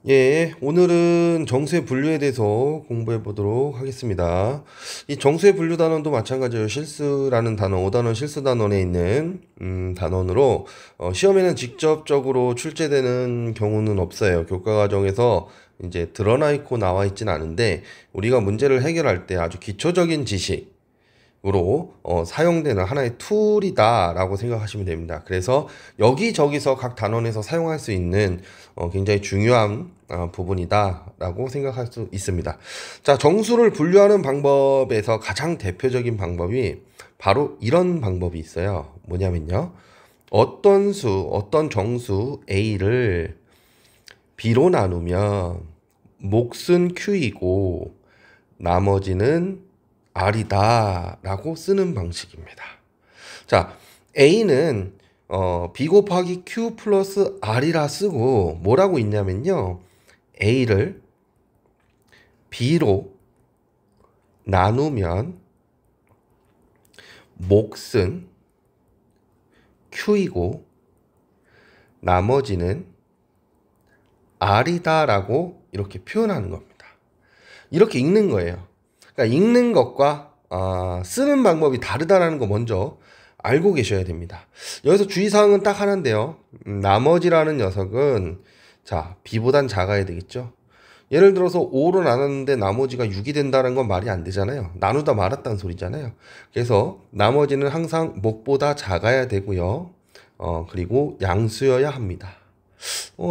예, 오늘은 정수의 분류에 대해서 공부해 보도록 하겠습니다. 이 정수의 분류 단원도 마찬가지예요. 실수라는 단원, 5단원 실수 단원에 있는 단원으로 시험에는 직접적으로 출제되는 경우는 없어요. 교과 과정에서 이제 드러나 있고 나와 있진 않은데 우리가 문제를 해결할 때 아주 기초적인 지식 으로 사용되는 하나의 툴이다라고 생각하시면 됩니다. 그래서 여기저기서 각 단원에서 사용할 수 있는 굉장히 중요한 부분이다라고 생각할 수 있습니다. 자, 정수를 분류하는 방법에서 가장 대표적인 방법이 바로 이런 방법이 있어요. 뭐냐면요. 어떤 정수 A를 B로 나누면 몫은 Q이고 나머지는 R이다 라고 쓰는 방식입니다. 자, A는 B 곱하기 Q 플러스 R이라 쓰고 뭐라고 있냐면요. A를 B로 나누면 몫은 Q이고 나머지는 R이다 라고 이렇게 표현하는 겁니다. 이렇게 읽는 거예요. 그러니까 읽는 것과 쓰는 방법이 다르다라는 거 먼저 알고 계셔야 됩니다. 여기서 주의사항은 딱 하나인데요. 나머지라는 녀석은 자, B보단 작아야 되겠죠. 예를 들어서 5로 나눴는데 나머지가 6이 된다는 건 말이 안 되잖아요. 나누다 말았다는 소리잖아요. 그래서 나머지는 항상 몫보다 작아야 되고요. 그리고 양수여야 합니다.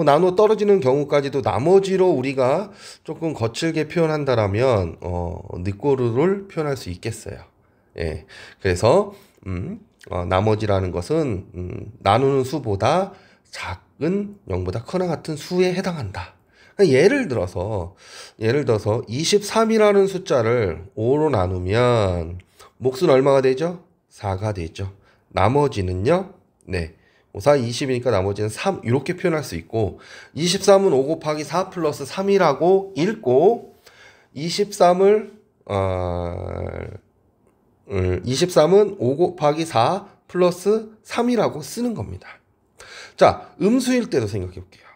나눠 떨어지는 경우까지도 나머지로 우리가 조금 거칠게 표현한다라면 늑고루를 표현할 수 있겠어요. 예. 그래서 나머지라는 것은 나누는 수보다 작은 0보다 크나 같은 수에 해당한다. 예를 들어서 23이라는 숫자를 5로 나누면 몫은 얼마가 되죠? 4가 되죠. 나머지는요? 네. 5, 4, 20이니까 나머지는 3 이렇게 표현할 수 있고 23은 5 곱하기 4 플러스 3이라고 읽고 23을 23은 5 곱하기 4 플러스 3이라고 쓰는 겁니다. 자, 음수일 때도 생각해 볼게요.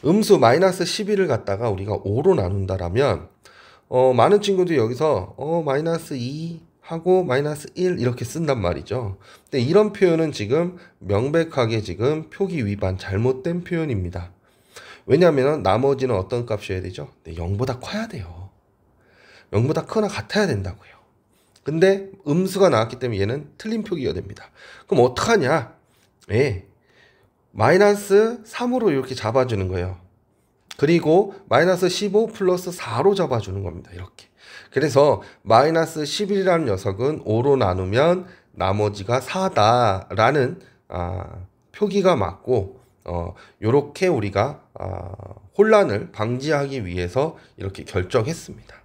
음수 마이너스 11을 갖다가 우리가 5로 나눈다라면 많은 친구들이 여기서 마이너스 2 하고 마이너스 1 이렇게 쓴단 말이죠. 근데 이런 표현은 지금 명백하게 지금 표기 위반 잘못된 표현입니다. 왜냐하면 나머지는 어떤 값이어야 되죠? 네, 0보다 커야 돼요. 0보다 크거나 같아야 된다고요. 근데 음수가 나왔기 때문에 얘는 틀린 표기가 됩니다. 그럼 어떡하냐? 예, 마이너스 3으로 이렇게 잡아주는 거예요. 그리고 마이너스 15 플러스 4로 잡아주는 겁니다. 이렇게. 그래서 마이너스 11이라는 녀석은 5로 나누면 나머지가 4다라는 표기가 맞고 요렇게 우리가 혼란을 방지하기 위해서 이렇게 결정했습니다.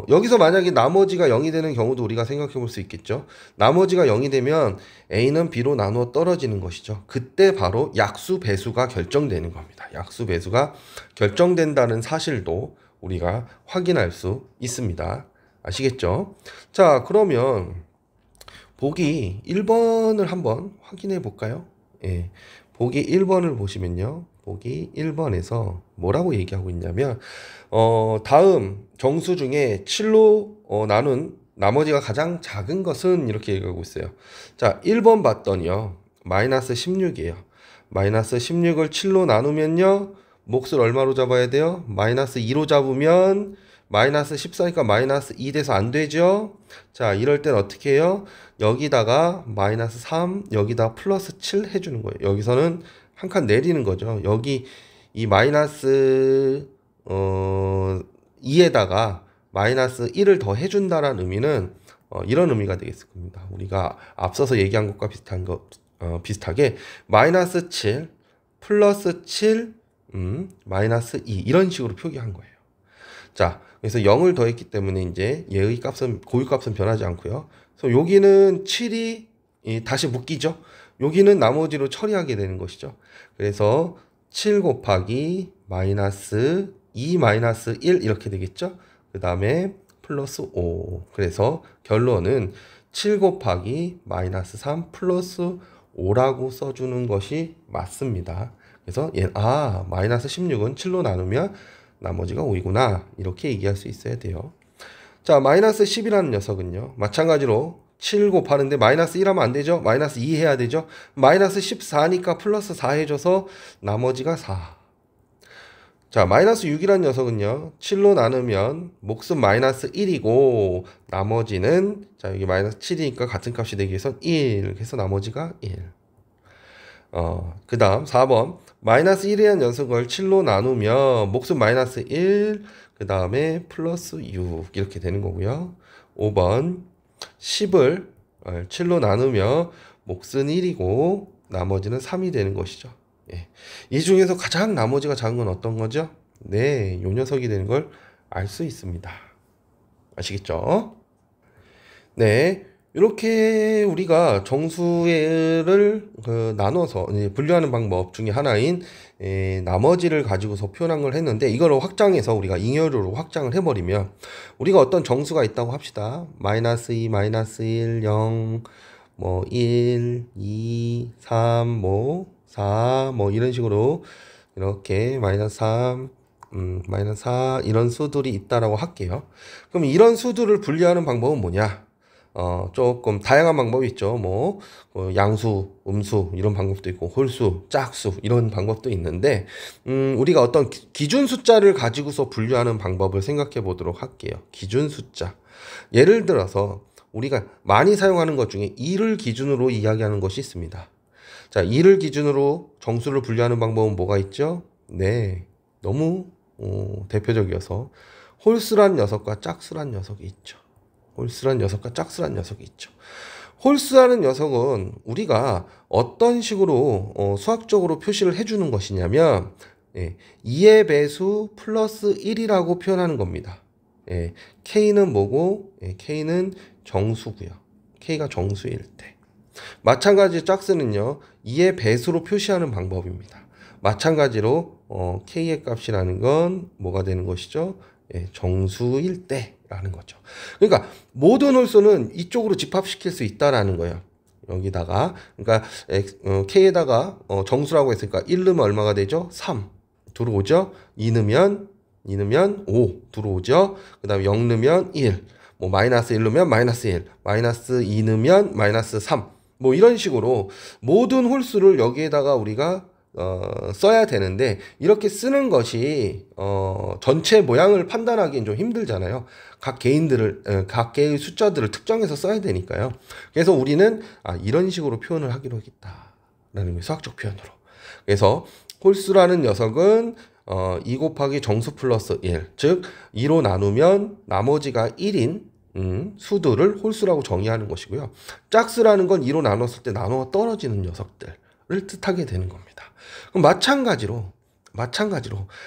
여기서 만약에 나머지가 0이 되는 경우도 우리가 생각해 볼 수 있겠죠. 나머지가 0이 되면 A는 B로 나누어 떨어지는 것이죠. 그때 바로 약수 배수가 결정되는 겁니다. 약수 배수가 결정된다는 사실도 우리가 확인할 수 있습니다. 아시겠죠? 자, 그러면 보기 1번을 한번 확인해 볼까요? 예. 보기 1번을 보시면요. 보기 1번에서 뭐라고 얘기하고 있냐면 다음 정수 중에 7로 나눈 나머지가 가장 작은 것은 이렇게 얘기하고 있어요. 자, 1번 봤더니요. 마이너스 16이에요. 마이너스 16을 7로 나누면요. 몫을 얼마로 잡아야 돼요? 마이너스 2로 잡으면 마이너스 14니까 마이너스 2 돼서 안 되죠? 자, 이럴 땐 어떻게 해요? 여기다가 마이너스 3, 여기다 플러스 7 해주는 거예요. 여기서는 한 칸 내리는 거죠. 여기 이 마이너스 2에다가 마이너스 1을 더 해준다라는 의미는 이런 의미가 되겠을 겁니다. 우리가 앞서서 얘기한 것과 비슷하게 마이너스 7 플러스 7 마이너스 2 이런 식으로 표기한 거예요. 자, 그래서 0을 더했기 때문에 이제 얘의 값은 고유값은 변하지 않고요. 그래서 여기는 7이 다시 묶이죠. 여기는 나머지로 처리하게 되는 것이죠. 그래서 7 곱하기 마이너스 2 마이너스 1 이렇게 되겠죠. 그 다음에 플러스 5. 그래서 결론은 7 곱하기 마이너스 3 플러스 5라고 써주는 것이 맞습니다. 그래서 마이너스 16은 7로 나누면 나머지가 5이구나. 이렇게 얘기할 수 있어야 돼요. 자, 마이너스 10이라는 녀석은요. 마찬가지로 7 곱하는데 마이너스 1 하면 안 되죠? 마이너스 2 해야 되죠? 마이너스 14니까 플러스 4 해줘서 나머지가 4. 자, 마이너스 6이라는 녀석은요. 7로 나누면 몫은 마이너스 1이고 나머지는 자, 여기 마이너스 7이니까 같은 값이 되기 위해서 1. 그래서 나머지가 1. 그 다음 4번 마이너스 1이라는 녀석을 7로 나누면 몫은 마이너스 1, 그 다음에 플러스 6 이렇게 되는 거고요. 5번 10을 7로 나누면 몫은 1이고 나머지는 3이 되는 것이죠. 예. 이 중에서 가장 나머지가 작은 건 어떤 거죠? 네, 요 녀석이 되는 걸 알 수 있습니다. 아시겠죠? 네, 이렇게 우리가 정수를 나눠서 분류하는 방법 중에 하나인 나머지를 가지고서 표현한 걸 했는데, 이걸 확장해서 우리가 잉여로로 확장을 해버리면 우리가 어떤 정수가 있다고 합시다. 마이너스 2, 마이너스 1, 0, 뭐 1, 2, 3, 뭐 4, 뭐 이런 식으로 이렇게 마이너스 3, 마이너스 4 이런 수들이 있다라고 할게요. 그럼 이런 수들을 분류하는 방법은 뭐냐? 조금 다양한 방법이 있죠. 뭐 양수, 음수 이런 방법도 있고 홀수, 짝수 이런 방법도 있는데 우리가 어떤 기준 숫자를 가지고서 분류하는 방법을 생각해 보도록 할게요. 기준 숫자. 예를 들어서 우리가 많이 사용하는 것 중에 2를 기준으로 이야기하는 것이 있습니다. 자, 2를 기준으로 정수를 분류하는 방법은 뭐가 있죠? 네, 너무 대표적이어서 홀수란 녀석과 짝수란 녀석이 있죠. 홀수란 녀석과 짝수란 녀석이 있죠. 홀수라는 녀석은 우리가 어떤 식으로 수학적으로 표시를 해주는 것이냐면 2의 배수 플러스 1이라고 표현하는 겁니다. K는 뭐고? K는 정수고요. K가 정수일 때. 마찬가지 짝수는요. 2의 배수로 표시하는 방법입니다. 마찬가지로 K의 값이라는 건 뭐가 되는 것이죠? 정수일 때라는 거죠. 그러니까 모든 홀수는 이쪽으로 집합시킬 수 있다라는 거예요. 여기다가 그러니까 K에다가 정수라고 했으니까 1 넣으면 얼마가 되죠? 3 들어오죠. 2 넣으면 5 들어오죠. 그 다음에 0 넣으면 1, 뭐 마이너스 1 넣으면 마이너스 1, 마이너스 2 넣으면 마이너스 3, 뭐 이런 식으로 모든 홀수를 여기에다가 우리가 써야 되는데, 이렇게 쓰는 것이 전체 모양을 판단하기엔 좀 힘들잖아요. 각 개의 숫자들을 특정해서 써야 되니까요. 그래서 우리는 이런 식으로 표현을 하기로 했다라는 거예요. 수학적 표현으로. 그래서 홀수라는 녀석은 2 곱하기 정수 플러스 1, 즉 2로 나누면 나머지가 1인 수들을 홀수라고 정의하는 것이고요. 짝수라는 건 2로 나눴을 때 나눠 떨어지는 녀석들을 뜻하게 되는 겁니다. 그럼 마찬가지로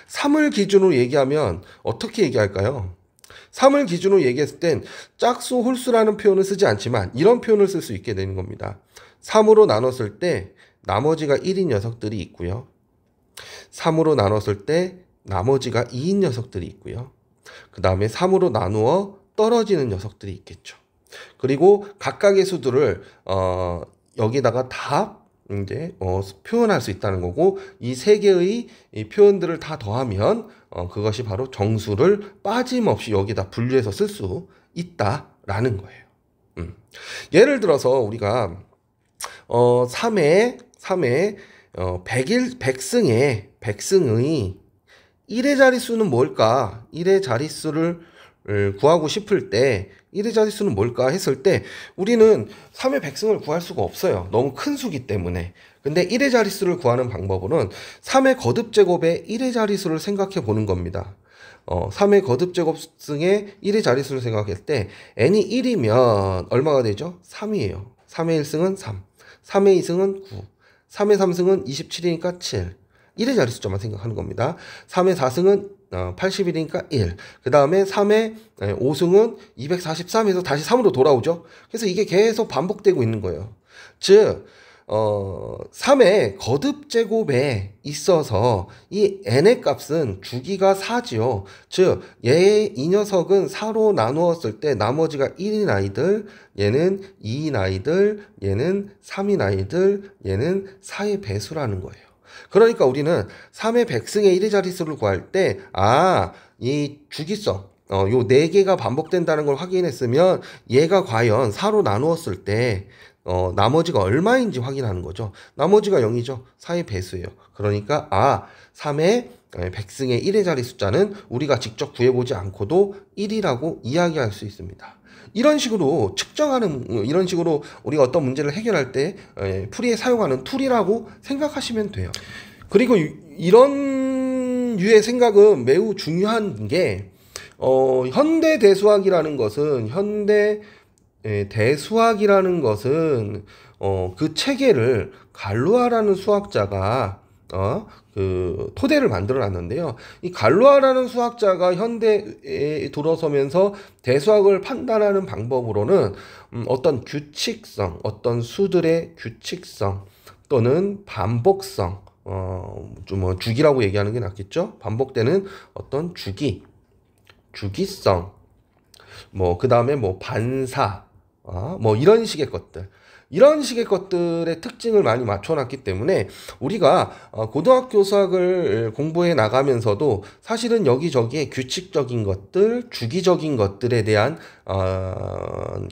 3을 기준으로 얘기하면 어떻게 얘기할까요? 3을 기준으로 얘기했을 땐 짝수 홀수라는 표현을 쓰지 않지만 이런 표현을 쓸 수 있게 되는 겁니다. 3으로 나눴을 때 나머지가 1인 녀석들이 있고요. 3으로 나눴을 때 나머지가 2인 녀석들이 있고요. 그 다음에 3으로 나누어 떨어지는 녀석들이 있겠죠. 그리고 각각의 수들을 여기다가 다 이제 표현할 수 있다는 거고, 이 세 개의 이 표현들을 다 더하면 그것이 바로 정수를 빠짐없이 여기다 분류해서 쓸 수 있다라는 거예요. 예를 들어서 우리가 3의 백승의 1의 자릿수는 뭘까? 1의 자릿수를 구하고 싶을 때 1의 자릿수는 뭘까 했을 때 우리는 3의 백승을 구할 수가 없어요. 너무 큰 수기 때문에. 근데 1의 자릿수를 구하는 방법으로는 3의 거듭제곱의 1의 자릿수를 생각해 보는 겁니다. 3의 거듭제곱승의 1의 자릿수를 생각할 때 n이 1이면 얼마가 되죠? 3이에요. 3의 1승은 3, 3의 2승은 9, 3의 3승은 27이니까 7. 1의 자릿수만 생각하는 겁니다. 3의 4승은 81이니까 1. 그 다음에 3의 5승은 243에서 다시 3으로 돌아오죠. 그래서 이게 계속 반복되고 있는 거예요. 즉 3의 거듭제곱에 있어서 이 n의 값은 주기가 4지요. 즉 이 녀석은 4로 나누었을 때 나머지가 1인 아이들, 얘는 2인 아이들, 얘는 3인 아이들, 얘는 4의 배수라는 거예요. 그러니까 우리는 3의 백승의 1의 자릿수를 구할 때, 이 주기성, 요 4개가 반복된다는 걸 확인했으면 얘가 과연 4로 나누었을 때 나머지가 얼마인지 확인하는 거죠. 나머지가 0이죠. 4의 배수예요. 그러니까 3의 백승의 1의 자리 숫자는 우리가 직접 구해보지 않고도 1이라고 이야기할 수 있습니다. 이런 식으로 이런 식으로 우리가 어떤 문제를 해결할 때 풀이에 사용하는 툴이라고 생각하시면 돼요. 그리고 이런 류의 생각은 매우 중요한 게 현대 대수학이라는 것은 그 체계를 갈루아라는 수학자가 그 토대를 만들어 놨는데요. 이 갈루아라는 수학자가 현대에 들어서면서 대수학을 판단하는 방법으로는 어떤 규칙성, 어떤 수들의 규칙성 또는 반복성, 좀 주기라고 얘기하는 게 낫겠죠? 반복되는 어떤 주기성, 그 다음에 반사, 이런 식의 것들의 특징을 많이 맞춰놨기 때문에 우리가 고등학교 수학을 공부해 나가면서도 사실은 여기저기에 규칙적인 것들, 주기적인 것들에 대한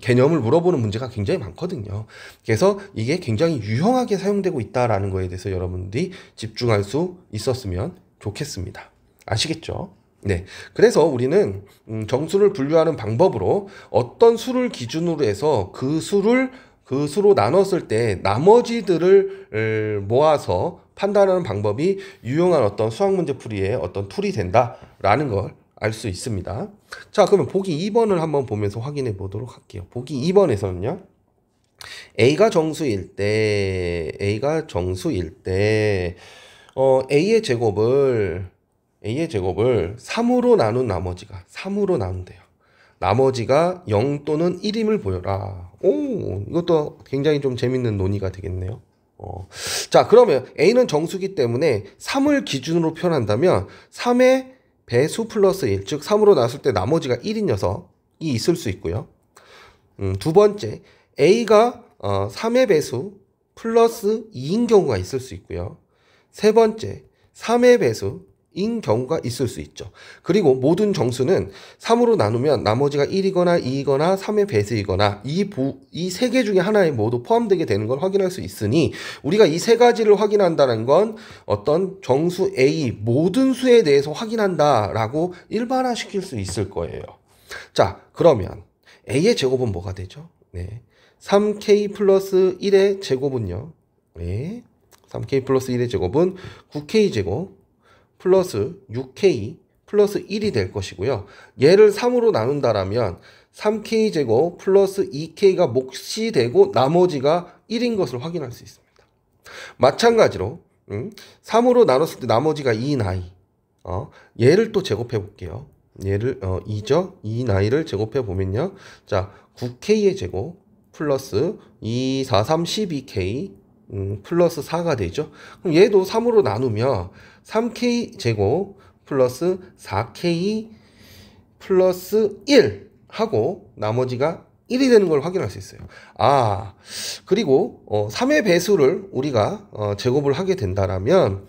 개념을 물어보는 문제가 굉장히 많거든요. 그래서 이게 굉장히 유용하게 사용되고 있다라는 거에 대해서 여러분들이 집중할 수 있었으면 좋겠습니다. 아시겠죠? 네. 그래서 우리는 정수를 분류하는 방법으로 어떤 수를 기준으로 해서 그 수로 나눴을 때 나머지들을 모아서 판단하는 방법이 유용한 어떤 수학 문제 풀이의 어떤 툴이 된다라는 걸 알 수 있습니다. 자, 그러면 보기 2번을 한번 보면서 확인해 보도록 할게요. 보기 2번에서는요. A가 정수일 때 A의 제곱을 3으로 나눈 나머지가 3으로 나눈대요. 나머지가 0 또는 1임을 보여라. 이것도 굉장히 좀 재밌는 논의가 되겠네요. 자, 그러면 A는 정수기 때문에 3을 기준으로 표현한다면 3의 배수 플러스 1, 즉 3으로 나눴을 때 나머지가 1인 녀석이 있을 수 있고요. 두 번째, A가 3의 배수 플러스 2인 경우가 있을 수 있고요. 세 번째, 3의 배수 인 경우가 있을 수 있죠. 그리고 모든 정수는 3으로 나누면 나머지가 1이거나 2이거나 3의 배수이거나 이 세 개 중에 하나에 모두 포함되게 되는 걸 확인할 수 있으니 우리가 이 세 가지를 확인한다는 건 어떤 정수 A 모든 수에 대해서 확인한다라고 일반화시킬 수 있을 거예요. 자, 그러면 A의 제곱은 뭐가 되죠? 네. 3K 플러스 1의 제곱은요. 네. 3K 플러스 1의 제곱은 9K 제곱 플러스 6K 플러스 1이 될 것이고요. 얘를 3으로 나눈다라면 3K제곱 플러스 2K가 몫이 되고 나머지가 1인 것을 확인할 수 있습니다. 마찬가지로 3으로 나눴을 때 나머지가 2인 i. 얘를 또 제곱해 볼게요. 얘를 2죠. 2인 i를 제곱해 보면요. 자, 9K의 제곱 플러스 2, 4, 3, 12K 플러스 4가 되죠. 그럼 얘도 3으로 나누면 3K 제곱 플러스 4K 플러스 1 하고 나머지가 1이 되는 걸 확인할 수 있어요. 그리고 3의 배수를 우리가 제곱을 하게 된다라면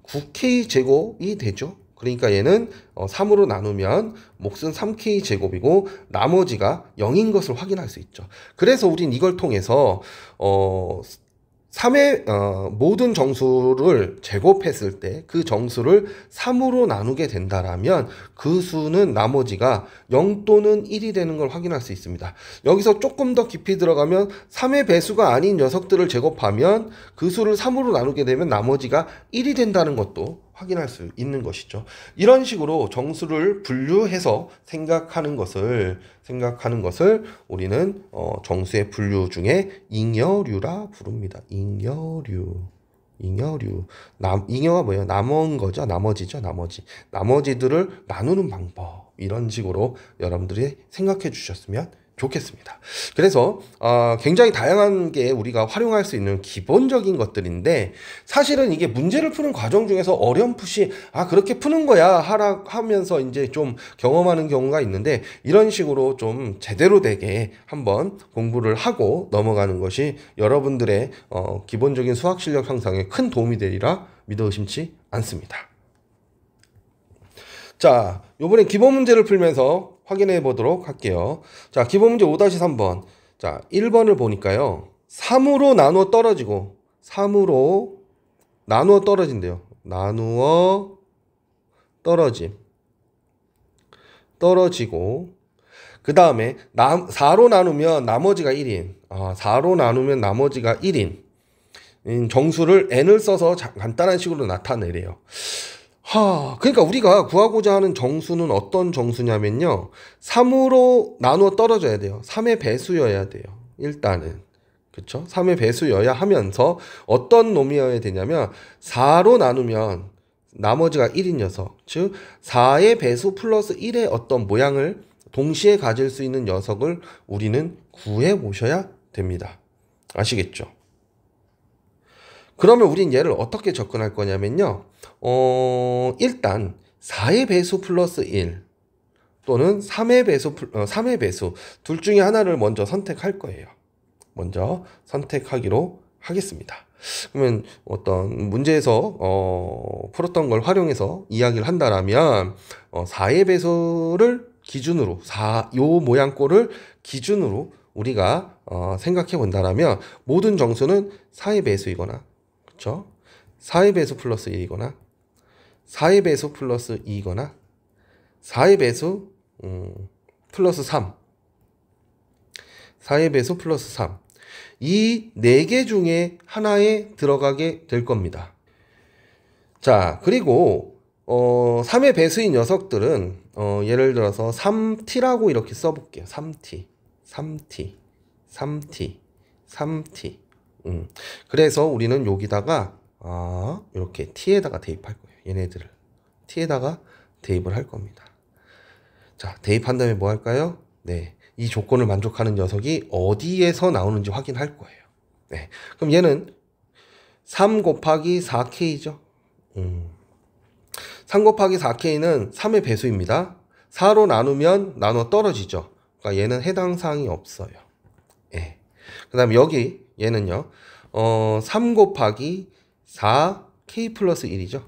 9K 제곱이 되죠. 그러니까 얘는 3으로 나누면 몫은 3K 제곱이고 나머지가 0인 것을 확인할 수 있죠. 그래서 우린 이걸 통해서 3의 모든 정수를 제곱했을 때 그 정수를 3으로 나누게 된다라면 그 수는 나머지가 0 또는 1이 되는 걸 확인할 수 있습니다. 여기서 조금 더 깊이 들어가면 3의 배수가 아닌 녀석들을 제곱하면 그 수를 3으로 나누게 되면 나머지가 1이 된다는 것도 확인할 수 있는 것이죠. 이런 식으로 정수를 분류해서 생각하는 것을 우리는 정수의 분류 중에 잉여류라 부릅니다. 잉여가 뭐예요? 남은 거죠. 나머지들을 나누는 방법. 이런 식으로 여러분들이 생각해 주셨으면 좋겠습니다. 그래서 굉장히 다양한 게 우리가 활용할 수 있는 기본적인 것들인데, 사실은 이게 문제를 푸는 과정 중에서 어렴풋이 그렇게 푸는 거야 하면서 이제 좀 경험하는 경우가 있는데, 이런 식으로 좀 제대로 되게 한번 공부를 하고 넘어가는 것이 여러분들의 기본적인 수학 실력 향상에 큰 도움이 되리라 믿어 의심치 않습니다. 자, 요번에 기본 문제를 풀면서 확인해 보도록 할게요. 자, 기본 문제 5-3번. 자, 1번을 보니까요. 3으로 나누어 떨어지고, 3으로 나누어 떨어진대요. 나누어 떨어지고, 그 다음에 4로 나누면 나머지가 1인. 4로 나누면 나머지가 1인. 정수를 n을 써서 간단한 식으로 나타내래요. 그러니까 우리가 구하고자 하는 정수는 어떤 정수냐면요. 3으로 나누어 떨어져야 돼요. 3의 배수여야 돼요. 일단은. 그쵸? 3의 배수여야 하면서 어떤 놈이어야 되냐면 4로 나누면 나머지가 1인 녀석. 즉 4의 배수 플러스 1의 어떤 모양을 동시에 가질 수 있는 녀석을 우리는 구해 보셔야 됩니다. 아시겠죠? 그러면 우린 얘를 어떻게 접근할 거냐면요. 일단 4의 배수 플러스 1 또는 3의 배수 둘 중에 하나를 먼저 선택할 거예요. 먼저 선택하기로 하겠습니다. 그러면 어떤 문제에서 풀었던 걸 활용해서 이야기를 한다라면 4의 배수를 기준으로 요 모양꼴을 기준으로 우리가 생각해 본다라면 모든 정수는 4의 배수이거나, 그렇죠? 4의 배수 플러스 1이거나 4의 배수 플러스 2이거나 4의 배수 플러스 3, 4의 배수 플러스 3, 이 4개 중에 하나에 들어가게 될 겁니다. 자, 그리고 3의 배수인 녀석들은 예를 들어서 3t라고 이렇게 써볼게요. 3t. 그래서 우리는 여기다가 이렇게 t에다가 대입할 거예요. 얘네들을 t에다가 대입을 할 겁니다. 자, 대입한 다음에 뭐 할까요? 네, 이 조건을 만족하는 녀석이 어디에서 나오는지 확인할 거예요. 네, 그럼 얘는 3 곱하기 4k죠. 3 곱하기 4k는 3의 배수입니다. 4로 나누면 나눠 떨어지죠. 그러니까 얘는 해당 사항이 없어요. 예. 그 다음에 여기 얘는요. 3 곱하기 4k 플러스 1이죠.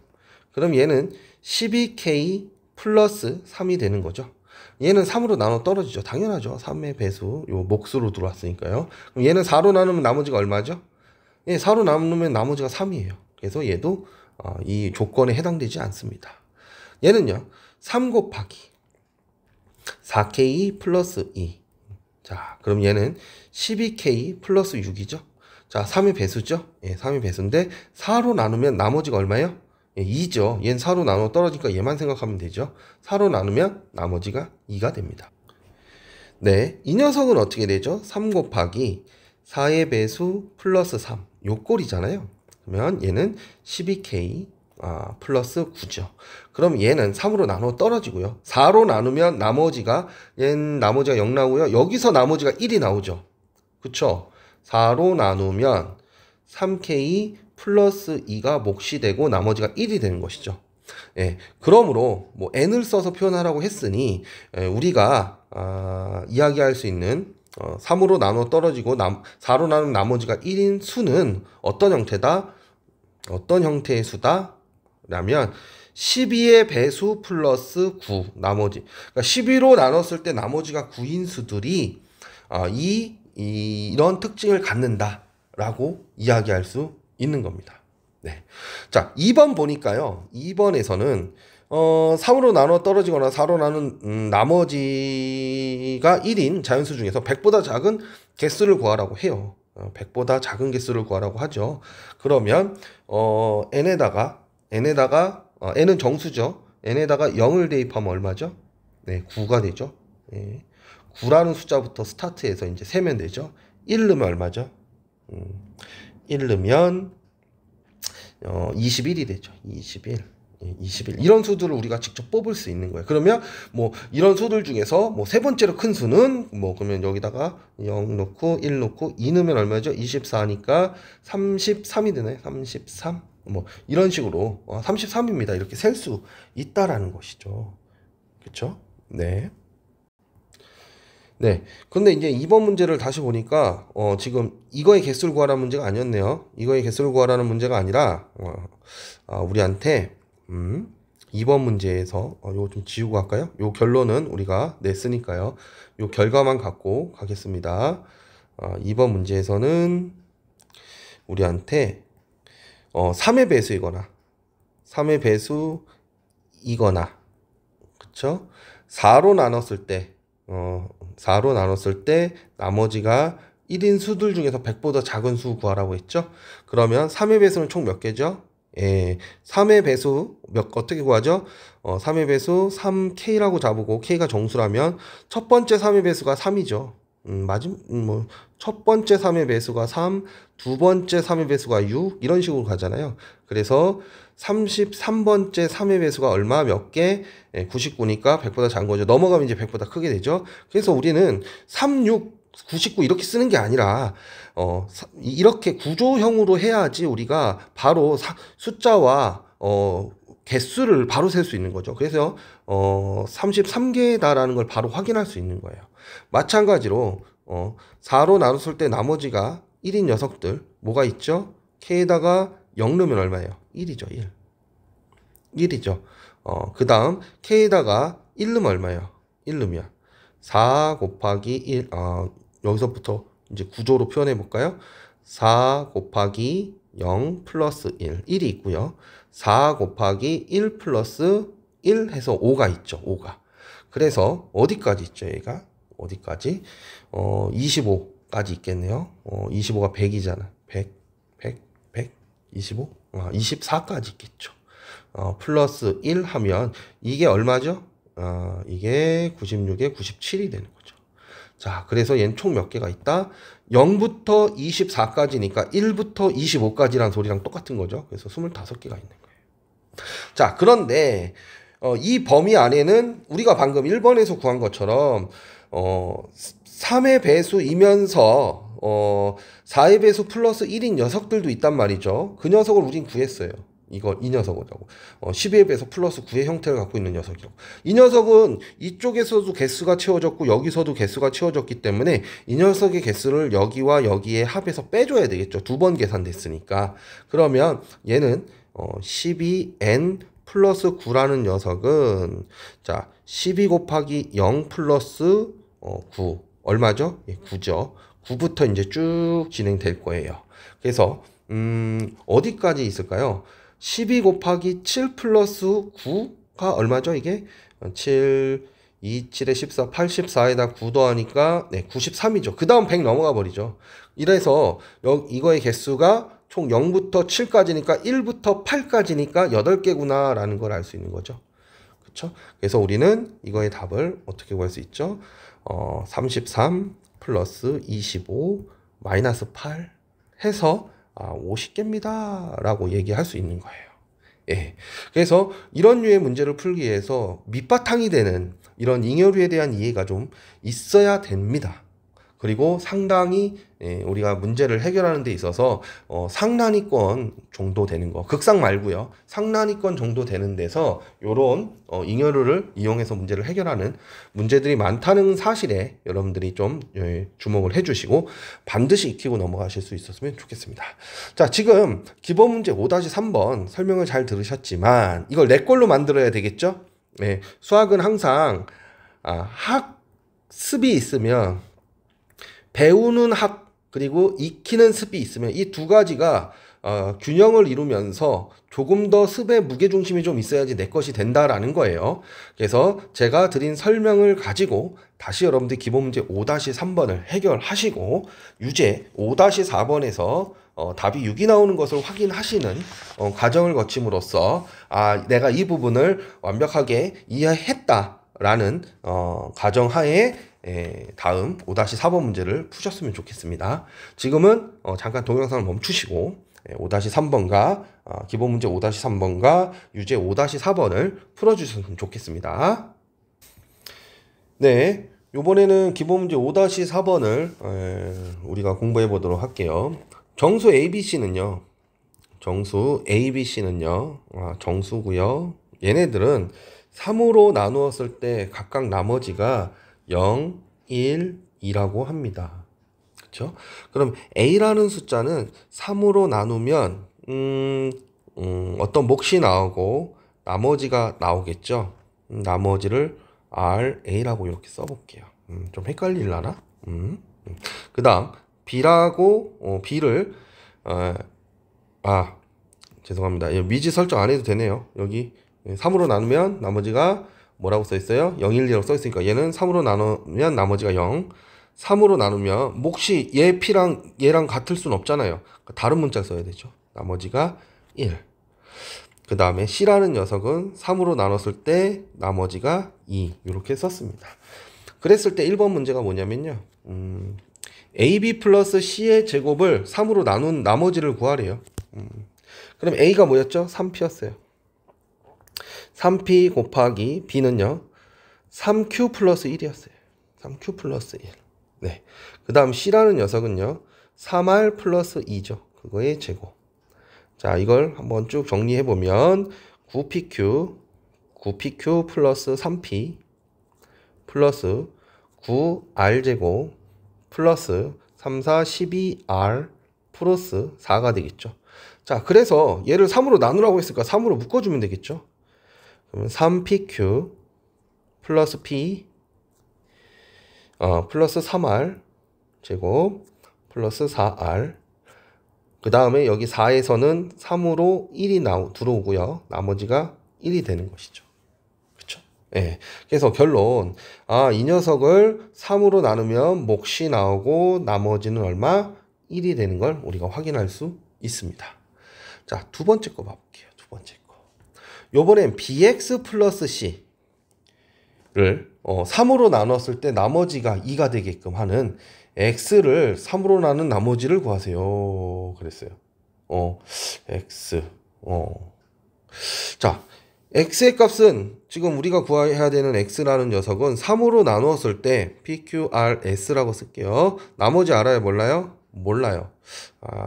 그럼 얘는 12k 플러스 3이 되는 거죠. 얘는 3으로 나눠 떨어지죠. 당연하죠. 3의 배수, 요 몫으로 들어왔으니까요. 그럼 얘는 4로 나누면 나머지가 얼마죠? 예, 4로 나누면 나머지가 3이에요. 그래서 얘도 이 조건에 해당되지 않습니다. 얘는요. 3 곱하기 4k 플러스 2. 자, 그럼 얘는 12k 플러스 6이죠. 자, 3의 배수죠. 예, 3의 배수인데 4로 나누면 나머지가 얼마예요? 예, 2죠. 얘는 4로 나눠 떨어지니까 얘만 생각하면 되죠. 4로 나누면 나머지가 2가 됩니다. 네, 이 녀석은 어떻게 되죠? 3 곱하기 4의 배수 플러스 3. 요 꼴이잖아요. 그러면 얘는 12k 플러스 9죠. 그럼 얘는 3으로 나눠 떨어지고요. 4로 나누면 나머지가 0 나오고요. 여기서 나머지가 1이 나오죠. 그쵸? 4로 나누면 3k 플러스 2가 몫이 되고 나머지가 1이 되는 것이죠. 예, 그러므로 뭐 n을 써서 표현하라고 했으니 우리가 이야기할 수 있는 3으로 나눠 떨어지고 4로 나누면 나머지가 1인 수는 어떤 형태다? 어떤 형태의 수다? 라면 12의 배수 플러스 9 나머지, 그러니까 12로 나눴을 때 나머지가 9인 수들이 이런 특징을 갖는다 라고 이야기할 수 있는 겁니다. 네. 자, 2번 보니까요. 2번에서는 3으로 나눠 떨어지거나 4로 나눈 나머지가 1인 자연수 중에서 100보다 작은 개수를 구하라고 해요. 100보다 작은 개수를 구하라고 하죠. 그러면 n에다가 n은 정수죠. n에다가 0을 대입하면 얼마죠? 네, 9가 되죠. 네. 9라는 숫자부터 스타트해서 이제 세면 되죠. 1 넣으면 얼마죠? 1 넣으면 21이 되죠. 21. 21. 이런 수들을 우리가 직접 뽑을 수 있는 거예요. 그러면 뭐 이런 수들 중에서 뭐 세 번째로 큰 수는 뭐 그러면 여기다가 0 넣고 1 넣고 2 넣으면 얼마죠? 24니까 33이 되나요? 33. 뭐 이런 식으로 33입니다. 이렇게 셀 수 있다라는 것이죠. 그렇죠? 네. 네. 근데 이제 이번 문제를 다시 보니까 지금 이거의 개수를 구하라는 문제가 아니었네요. 이거의 개수를 구하라는 문제가 아니라 우리한테 2번 문제에서 요거 좀 지우고 할까요? 요 결론은 우리가 냈으니까요. 요 결과만 갖고 가겠습니다. 2번 문제에서는 우리한테 3의 배수이거나 3의 배수이거나 그쵸? 4로 나눴을 때 4로 나눴을 때 나머지가 1인 수들 중에서 100보다 작은 수 구하라고 했죠? 그러면 3의 배수는 총 몇 개죠? 예, 3의 배수 어떻게 구하죠? 3의 배수 3K라고 잡고 K가 정수라면 첫 번째 3의 배수가 3이죠. 첫 번째 3의 배수가 3, 두 번째 3의 배수가 6 이런 식으로 가잖아요. 그래서 33번째 3의 배수가 얼마 몇 개? 99니까 100보다 작은 거죠. 넘어가면 이제 100보다 크게 되죠. 그래서 우리는 3, 6, 99 이렇게 쓰는 게 아니라 이렇게 구조형으로 해야지 우리가 바로 숫자와 개수를 바로 셀 수 있는 거죠. 그래서 33개다라는 걸 바로 확인할 수 있는 거예요. 마찬가지로 4로 나눴을 때 나머지가 1인 녀석들 뭐가 있죠? K에다가 0 넣으면 얼마예요? 1이죠. 1. 1이죠. 그 다음 K에다가 1 넣으면 얼마예요? 1 넣으면 4 곱하기 1 여기서부터 이제 구조로 표현해 볼까요? 4 곱하기 0 플러스 1 1이 있고요. 4 곱하기 1 플러스 1 해서 5가 있죠. 5가. 그래서 어디까지 있죠? 얘가 어디까지? 25까지 있겠네요. 25가 100이잖아. 100, 25? 24까지 있겠죠. 플러스 1 하면 이게 얼마죠? 이게 96에 97이 되는 거죠. 자, 그래서 얘는 총 몇 개가 있다? 0부터 24까지니까 1부터 25까지란 소리랑 똑같은 거죠. 그래서 25개가 있는 거예요. 자, 그런데 이 범위 안에는 우리가 방금 1번에서 구한 것처럼 3의 배수이면서 4의 배수 플러스 1인 녀석들도 있단 말이죠. 그 녀석을 우린 구했어요. 이 녀석이라고. 12의 배수 플러스 9의 형태를 갖고 있는 녀석이라고. 이 녀석은 이쪽에서도 개수가 채워졌고 여기서도 개수가 채워졌기 때문에 이 녀석의 개수를 여기와 여기에 합해서 빼줘야 되겠죠. 2번 계산됐으니까. 그러면 얘는 12n 플러스 9라는 녀석은 자 12 곱하기 0 플러스 9 얼마죠? 예, 9죠. 9부터 이제 쭉 진행될 거예요. 그래서 어디까지 있을까요? 12 곱하기 7 플러스 9가 얼마죠? 이게 7, 2, 7에 14, 84에다 9 더하니까 네, 93이죠. 그 다음 100 넘어가 버리죠. 이래서 이거의 개수가 총 0부터 7까지니까 1부터 8까지니까 8개구나 라는 걸 알 수 있는 거죠. 그렇죠? 그래서 우리는 이거의 답을 어떻게 구할 수 있죠? 33 플러스 25 마이너스 8 해서 50개입니다 라고 얘기할 수 있는 거예요. 예. 그래서 이런 류의 문제를 풀기 위해서 밑바탕이 되는 이런 잉여류에 대한 이해가 좀 있어야 됩니다. 그리고 상당히 우리가 문제를 해결하는 데 있어서 상란위권 정도 되는 거, 극상 말고요. 상란위권 정도 되는 데서 요런 잉여류를 이용해서 문제를 해결하는 문제들이 많다는 사실에 여러분들이 좀 주목을 해주시고 반드시 익히고 넘어가실 수 있었으면 좋겠습니다. 자, 지금 기본 문제 5-3번 설명을 잘 들으셨지만 이걸 내 걸로 만들어야 되겠죠? 네, 수학은 항상 학습이 있으면 배우는 학 그리고 익히는 습이 있으면 이 두 가지가 균형을 이루면서 조금 더 습의 무게중심이 좀 있어야지 내 것이 된다라는 거예요. 그래서 제가 드린 설명을 가지고 다시 여러분들 기본 문제 5-3번을 해결하시고 유제 5-4번에서 답이 6이 나오는 것을 확인하시는 과정을 거침으로써 내가 이 부분을 완벽하게 이해했다라는 가정하에 다음 5-4번 문제를 푸셨으면 좋겠습니다. 지금은 잠깐 동영상을 멈추시고 5-3번과 기본 문제 5-3번과 유제 5-4번을 풀어주셨으면 좋겠습니다. 네, 이번에는 기본 문제 5-4번을 우리가 공부해 보도록 할게요. 정수 ABC는요. 정수고요. 얘네들은 3으로 나누었을 때 각각 나머지가 0, 1, 2라고 합니다. 그렇죠? 그럼 A라는 숫자는 3으로 나누면 어떤 몫이 나오고 나머지가 나오겠죠. 나머지를 RA라고 이렇게 써볼게요. 좀 헷갈릴라나? 그 다음 B를 죄송합니다. 미지 설정 안 해도 되네요. 여기 3으로 나누면 나머지가 뭐라고 써 있어요? 0, 1, 2라고 써 있으니까 얘는 3으로 나누면 나머지가 0. 3으로 나누면 몫이 얘 P랑 얘랑 같을 순 없잖아요. 다른 문자 써야 되죠. 나머지가 1. 그 다음에 C라는 녀석은 3으로 나눴을 때 나머지가 2. 이렇게 썼습니다. 그랬을 때 1번 문제가 뭐냐면요. AB 플러스 C의 제곱을 3으로 나눈 나머지를 구하래요. 그럼 A가 뭐였죠? 3P였어요. 3P 곱하기 B는요. 3Q 플러스 1이었어요. 3Q 플러스 1. 네. 그 다음 C라는 녀석은요. 3R 플러스 2죠. 그거의 제곱. 자, 이걸 한번 쭉 정리해보면 9PQ 플러스 3P 플러스 9R 제곱 플러스 3, 4, 12R 플러스 4가 되겠죠. 자, 그래서 얘를 3으로 나누라고 했으니까 3으로 묶어주면 되겠죠. 그러면 3PQ 플러스 P 플러스 3R 제곱 플러스 4R 그 다음에 여기 4에서는 3으로 1이 들어오고요. 나머지가 1이 되는 것이죠. 그렇죠? 예. 그래서 결론 이 녀석을 3으로 나누면 몫이 나오고 나머지는 얼마? 1이 되는 걸 우리가 확인할 수 있습니다. 자, 두 번째 거 봐볼게요. 두 번째 거. 요번엔 BX 플러스 C를 3으로 나눴을 때 나머지가 2가 되게끔 하는 X를 3으로 나눈 나머지를 구하세요. 그랬어요. X. 자, X의 값은 지금 우리가 구해야 되는 X라는 녀석은 3으로 나누었을 때 PQRS라고 쓸게요. 나머지 알아요? 몰라요? 몰라요.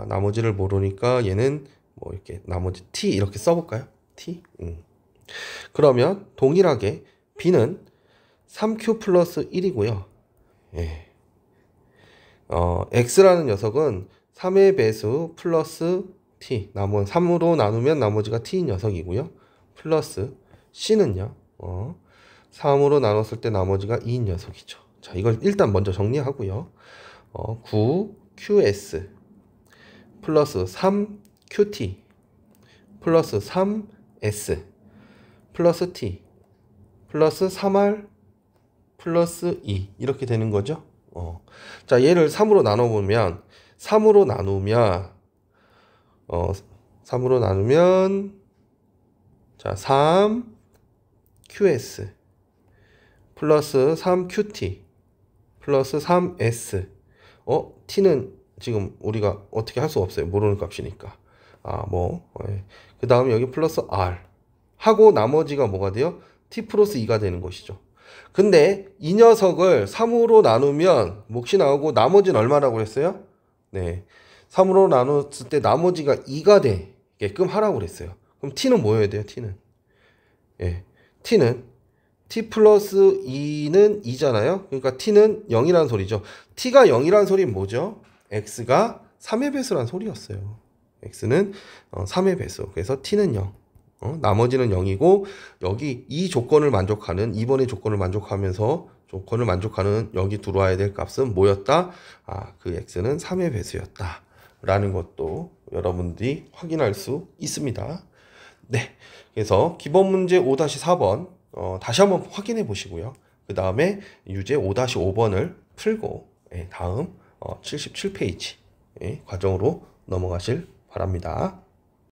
나머지를 모르니까 얘는 뭐 이렇게 나머지 T 이렇게 써볼까요? T? 그러면 동일하게 B는 3Q 플러스 1이고요. 예. X라는 녀석은 3의 배수 플러스 T. 3으로 나누면 나머지가 T인 녀석이고요. 플러스 C는요. 3으로 나눴을 때 나머지가 2인 녀석이죠. 자, 이걸 일단 먼저 정리하고요. 9QS 플러스 3QT 플러스 3S 플러스 T 플러스 3R 플러스 2 이렇게 되는 거죠. 자, 얘를 3으로 나눠보면 3으로 나누면 자, 3QS 플러스 3QT 플러스 3S T는 지금 우리가 어떻게 할 수 없어요. 모르는 값이니까. 그 다음에 여기 플러스 R 하고 나머지가 뭐가 돼요? T 플러스 2가 되는 것이죠. 근데 이 녀석을 3으로 나누면 몫이 나오고 나머지는 얼마라고 그랬어요? 네, 3으로 나눴을 때 나머지가 2가 되게끔 하라고 그랬어요. 그럼 T는 뭐여야 돼요? T는 T는 T 플러스 2는 2잖아요. 그러니까 T는 0이라는 소리죠. T가 0이라는 소리는 뭐죠? X가 3의 배수란 소리였어요. X는 3의 배수. 그래서 T는 0. 나머지는 0이고 여기 이 조건을 만족하는 2번의 조건을 만족하면서 조건을 만족하는 여기 들어와야 될 값은 뭐였다? 그 x는 3의 배수였다 라는 것도 여러분들이 확인할 수 있습니다. 네, 그래서 기본 문제 5-4번 다시 한번 확인해 보시고요. 그 다음에 유제 5-5번을 풀고 다음 77페이지 과정으로 넘어가실 바랍니다.